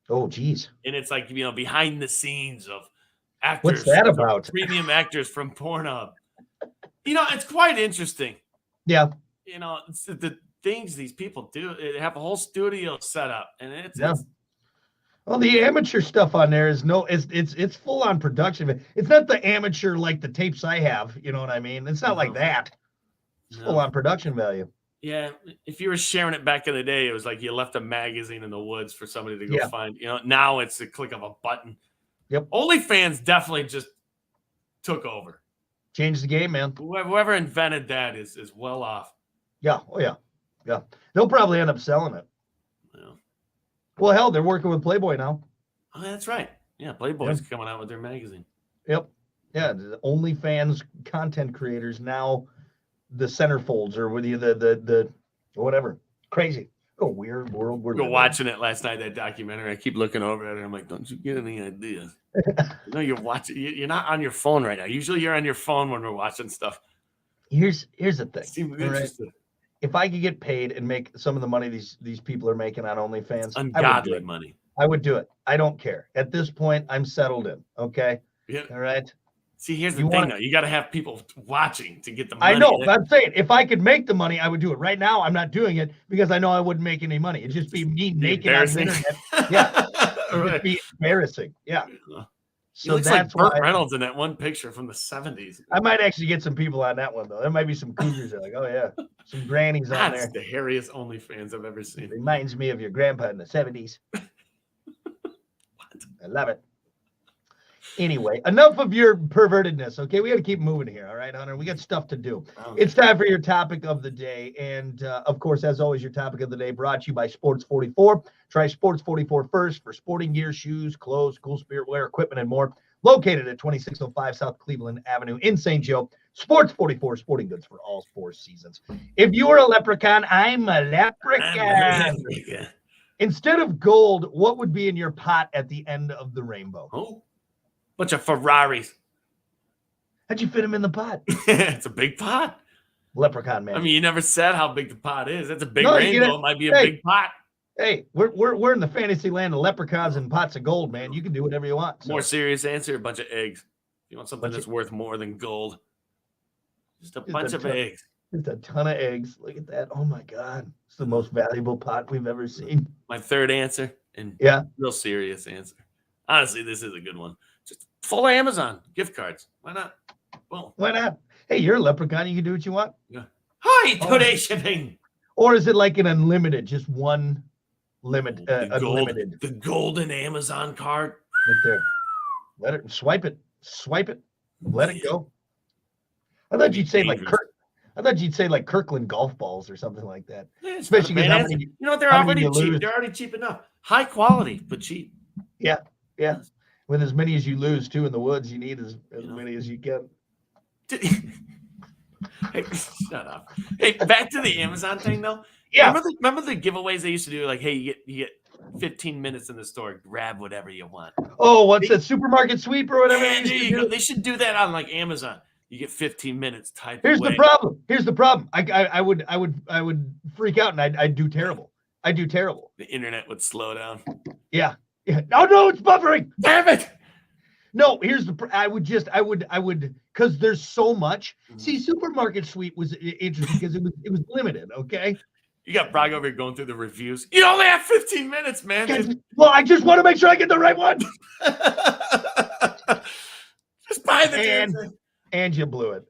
Oh, geez. And it's like, behind the scenes of actors. What's that about? Premium actors from Pornhub. It's quite interesting. Yeah. It's the things these people do. They have a whole studio set up. And it's well, the amateur stuff on there is it's full on production. It's not the amateur like the tapes I have. You know what I mean? It's not like that. It's full on production value. Yeah. If you were sharing it back in the day, it was like you left a magazine in the woods for somebody to go find. Now it's the click of a button. Yep. OnlyFans definitely just took over. Changed the game, man. Whoever invented that is well off. Yeah. Oh, yeah. Yeah. They'll probably end up selling it. Yeah. Well, hell, they're working with Playboy now. Oh, that's right. Yeah, Playboy's coming out with their magazine. Yep. Yeah, the OnlyFans content creators now the centerfolds or with you the whatever. Crazy. Oh, weird world. We're watching it last night, that documentary. I keep looking over at it. I'm like, don't you get any ideas? No, you're watching. You're not on your phone right now. Usually you're on your phone when we're watching stuff. Here's the thing. Seems interesting. Right? If I could get paid and make some of the money these people are making on OnlyFans, it's ungodly money. I would do it. I don't care. At this point, I'm settled in. Okay. Yeah. All right. See, here's the thing, though. You got to have people watching to get the money. I know. I'm saying if I could make the money, I would do it. Right now, I'm not doing it because I know I wouldn't make any money. It'd just be me naked on the internet. Yeah. It'd be embarrassing. Yeah. So that's like Burt Reynolds in that one picture from the 70s. I might actually get some people on that one, though. There might be some cougars that are like, oh, yeah, some grannies on That's there. the hairiest OnlyFans I've ever seen. Reminds me of your grandpa in the 70s. I love it. Anyway, enough of your pervertedness, okay? We got to keep moving here, all right, Hunter? We got stuff to do. Okay. It's time for your topic of the day. And, of course, as always, your topic of the day brought to you by Sports 44. Try Sports 44 first for sporting gear, shoes, clothes, cool spirit wear, equipment, and more. Located at 2605 South Cleveland Avenue in St. Joe. Sports 44 sporting goods for all 4 seasons. If you are a leprechaun, I'm a leprechaun. Instead of gold, what would be in your pot at the end of the rainbow? Oh, bunch of Ferraris. How'd you fit them in the pot? It's a big pot. Leprechaun man. I mean, you never said how big the pot is. That's a big No, you get rainbow. it. It might be a Hey. big pot. Hey, we're in the fantasy land of leprechauns and pots of gold, man. You can do whatever you want. So. More serious answer, a bunch of eggs. You want something Bunch that's of- worth more than gold. Just a Just bunch a of ton. eggs. Just a ton of eggs. Look at that. Oh my God. It's the most valuable pot we've ever seen. My third answer, and Yeah. real serious answer. Honestly, this is a good one. Just full of Amazon gift cards. Why not? Boom. Why not? Hey, you're a leprechaun. You can do what you want. Hi, Oh. today shipping. Or is it like an unlimited, just one limit, The unlimited the golden Amazon card. right there? Let it swipe it. Let it go. I thought you'd say like Dangerous. I thought you'd say like Kirkland golf balls or something like that. Yeah, it's Especially not a because bad how answer. many- You know what? They're how many already you cheap. lose? They're already cheap enough. High quality, but cheap. Yeah. With as many as you lose too in the woods, you need as know. many as you can. Hey, shut up. Hey, back to the Amazon thing though. Yeah. Remember the giveaways they used to do? Like, hey, you get 15 minutes in the store, grab whatever you want. Oh, what's that supermarket sweep or whatever? Yeah, they there used to you go. do? They should do that on like Amazon. You get 15 minutes. Type Here's away. the problem. I would freak out and I'd do terrible. I'd do terrible. The internet would slow down. Yeah. Oh no, it's buffering. Damn it! No, here's I would because there's so much. See, supermarket sweep was interesting because it was limited. Okay. You got Brock over here going through the reviews. You only have 15 minutes, man. Well, I just want to make sure I get the right one. Just buy the damn thing. And you blew it.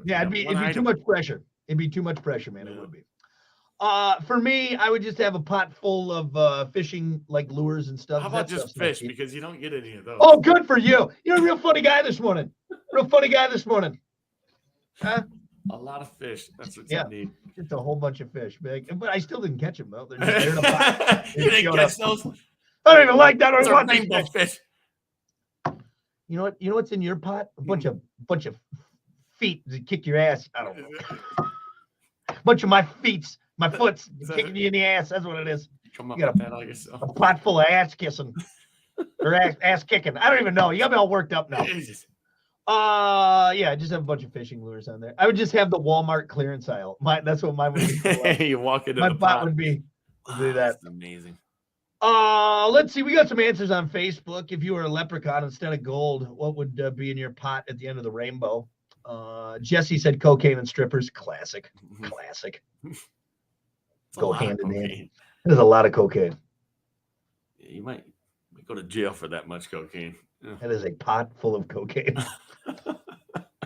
Yeah, it'd be One too item. much pressure. It'd be too much pressure, man. It would be. For me, I would just have a pot full of fishing like lures and stuff. How about That just stuff's not fish? cheap. Because you don't get any of those. Oh, good for you. You're a real funny guy this morning. Huh? A lot of fish. That's what Yeah. you need. Just a whole bunch of fish, man. But I still didn't catch them though. They're just there in a pot. You didn't showed catch up. those? I don't even like that. I Those don't are want these rainbow fish. fish. You know what? You know what's in your pot? A bunch of feet to kick your ass. I don't know. Bunch of my foots Is that kicking you in the ass. That's what it is. Come up You got with that all yourself. A pot full of ass kissing or ass kicking. I don't even know. You got me all worked up now. Jesus. Yeah, I just have a bunch of fishing lures on there. I would just have the Walmart clearance aisle. That's what mine would be. You walk into My the pot pot. would be. do that. That's amazing. Let's see. We got some answers on Facebook. If you were a leprechaun instead of gold, what would be in your pot at the end of the rainbow? Jesse said cocaine and strippers. Classic. It's a Go lot of hand in hand. cocaine. There's a lot of cocaine. Yeah, you might go to jail for that much cocaine. Yeah. That is a pot full of cocaine.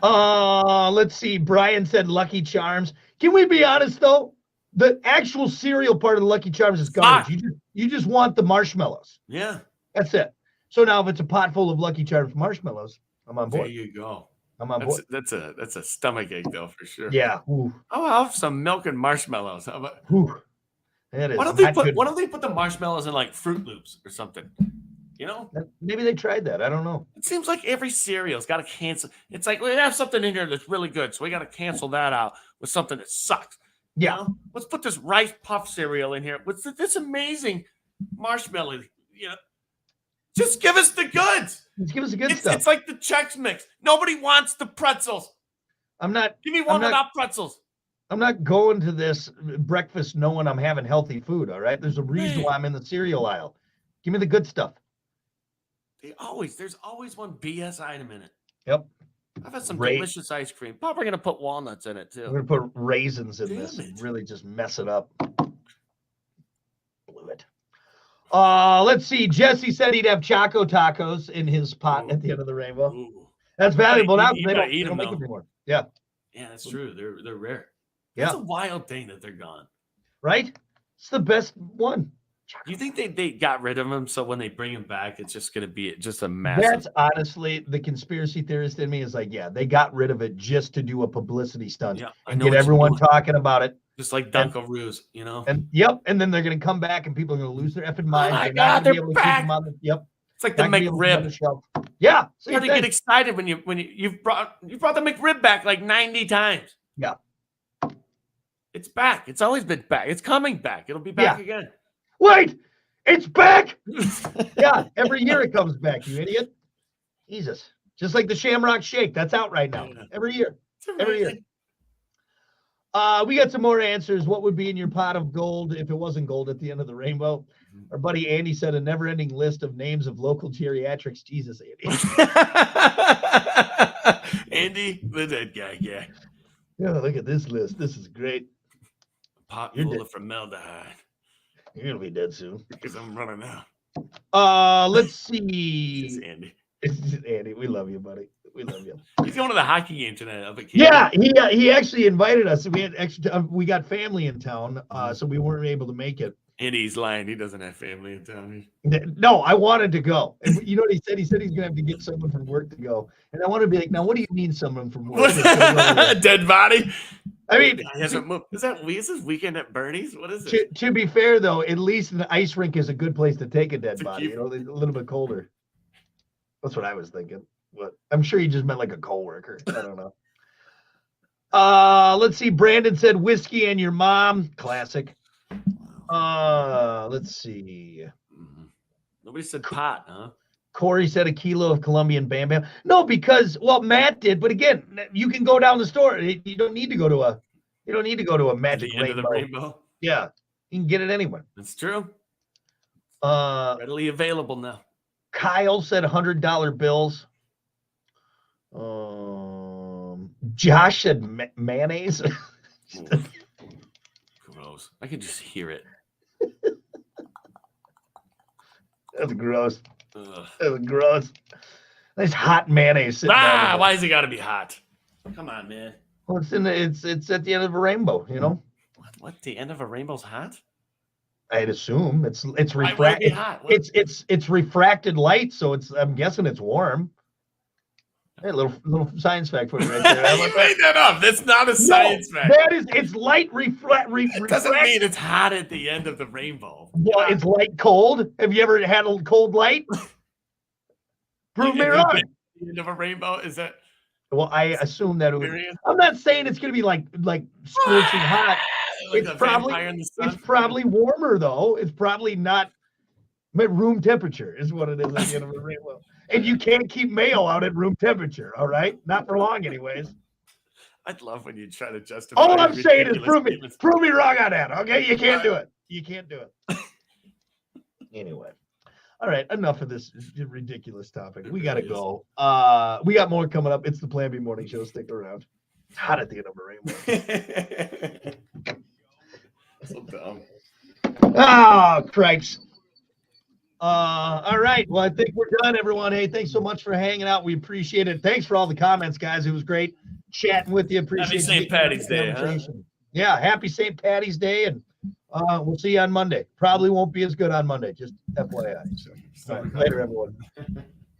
Let's see. Brian said Lucky Charms. Can we be honest though? The actual cereal part of the Lucky Charms is garbage. You just want the marshmallows. Yeah, That's it. So now if it's a pot full of Lucky Charms marshmallows, I'm on there board. you go. I'm on board. That's a stomach ache though for sure. Yeah. Ooh, I'll have some milk and marshmallows. How about? ooh. That is Why don't they put the marshmallows in like Fruit Loops or something? You know, Maybe they tried that. I don't know. it seems like every cereal's got to cancel. It's like we have something in here that's really good, so we got to cancel that out with something that sucks. You Yeah. know? Let's put this rice puff cereal in here with this amazing marshmallow. You know, just give us the goods. Just give us the good stuff. It's like the Chex Mix. Nobody wants the pretzels. I'm not Give me one not- without pretzels. I'm not going to this breakfast knowing I'm having healthy food. All right. There's a reason why I'm in the cereal aisle. Give me the good stuff. There's always one BS item in it. Yep. I've had some Ra- delicious ice cream. Probably gonna put walnuts in it I'm too. gonna put raisins in Damn this and it. really just mess it up. Blew it. Let's see. Jesse said he'd have Choco Tacos in his pot at the end of the rainbow. Ooh. That's valuable now. you They gotta don't, eat they don't them, make though. them anymore. Yeah. Yeah, that's true. They're rare. That's Yeah. a wild thing that they're gone. Right? It's the best one. Do you think they got rid of him so when they bring him back, it's just going to be just a massive? That's honestly the conspiracy theorist in me is like, yeah, they got rid of it just to do a publicity stunt Yeah, I and know get what you're everyone doing. talking about it. Just like Dunkaroos, you know? And yep, and then they're gonna come back and people are gonna lose their effing minds. my They're not God, gonna be they're able to back. keep them on the yep. It's like the not gonna be able to keep them on the McRib. shelf. Yeah, You same got to get thing. excited when you brought the McRib back like 90 times. Yeah. It's back. It's always been back. It's coming back. It'll be back again. Wait, it's back. Yeah, every year it comes back, you idiot. Jesus. Just like the Shamrock Shake. That's out right now. Yeah. Every year. It's Every year. amazing. We got some more answers. What would be in your pot of gold if it wasn't gold at the end of the rainbow? Our buddy Andy said a never-ending list of names of local geriatrics. Jesus, Andy. Andy, the dead guy. Yeah. Yeah, look at this list. This is great. Pot You're full dead. of formaldehyde You're gonna be dead soon. because I'm running out. Let's It's see. Andy. Andy, we love you, buddy. We love you. He's going to the hockey game tonight up at Cape. Yeah, he actually invited us. We had extra. We got family in town, so we weren't able to make it. Andy's lying. He doesn't have family in town. No, I wanted to go. And you know what he said? He said he's gonna have to get someone from work to go. And I want to be like, now, what do you mean, someone from work? Dead body. I mean, He hasn't moved. Is this weekend at Bernie's? What is it? to be fair though, at least an ice rink is a good place to take a dead To body. keep- You know, a little bit colder. That's what I was thinking. But I'm sure he just meant like a coworker. I don't know. Let's see. Brandon said whiskey and your mom. Classic. Let's see. Mhm. Nobody said pot, huh? Corey said a kilo of Colombian Bam Bam. No, because Matt did, but again, you can go down the store. You don't need to go to a At Magic the end of the Rainbow. rainbow. Yeah, you can get it anywhere. That's true. Readily Readily available now. Kyle said $100 bills. Josh said mayonnaise. Ooh. Gross. I can just hear it. That's gross. Ugh. That's gross. Nice hot mayonnaise. Sitting down there. Why has it got to be hot? Come on, man. Well, it's at the end of a rainbow. You know, What? The end of a rainbow's hot? I'd assume it's Why would it be refracted. hot? What? It's refracted light, so I'm guessing it's warm. Hey, little science fact for you right there. How You about that? made that up. That's not a science fact. It's light It doesn't mean it's hot at the end of the rainbow. Well, it's light cold. Have you ever had a cold light? Prove me Like, wrong. The end of a rainbow is that Well, I assume that it would. experience? I'm not saying it's going to be like scorching hot. Like It's a probably- vampire in the sun? It's probably warmer though. It's probably not room temperature is what it is at the end of a rainbow. And you can't keep mayo out at room temperature. All right, not for long, anyways. I'd love when you try to justify. All I'm saying is ridiculous prove statements. me wrong on that. Okay, you can't do it. You can't do it. Anyway. All right, enough of this ridiculous topic. We gotta go. We got more coming up. It's the Plan B Morning Show. Stick around. It's hot at the end of a rainbow. So dumb. Oh, cripes. All right. Well, I think we're done, everyone. Hey, thanks so much for hanging out. We appreciate it. Thanks for all the comments, guys. It was great chatting with you. Appreciate St. you. Patty's Day, huh? Yeah, happy St. Patty's Day, and we'll see you on Monday. Probably won't be as good on Monday, just FYI. So, all right, later, everyone.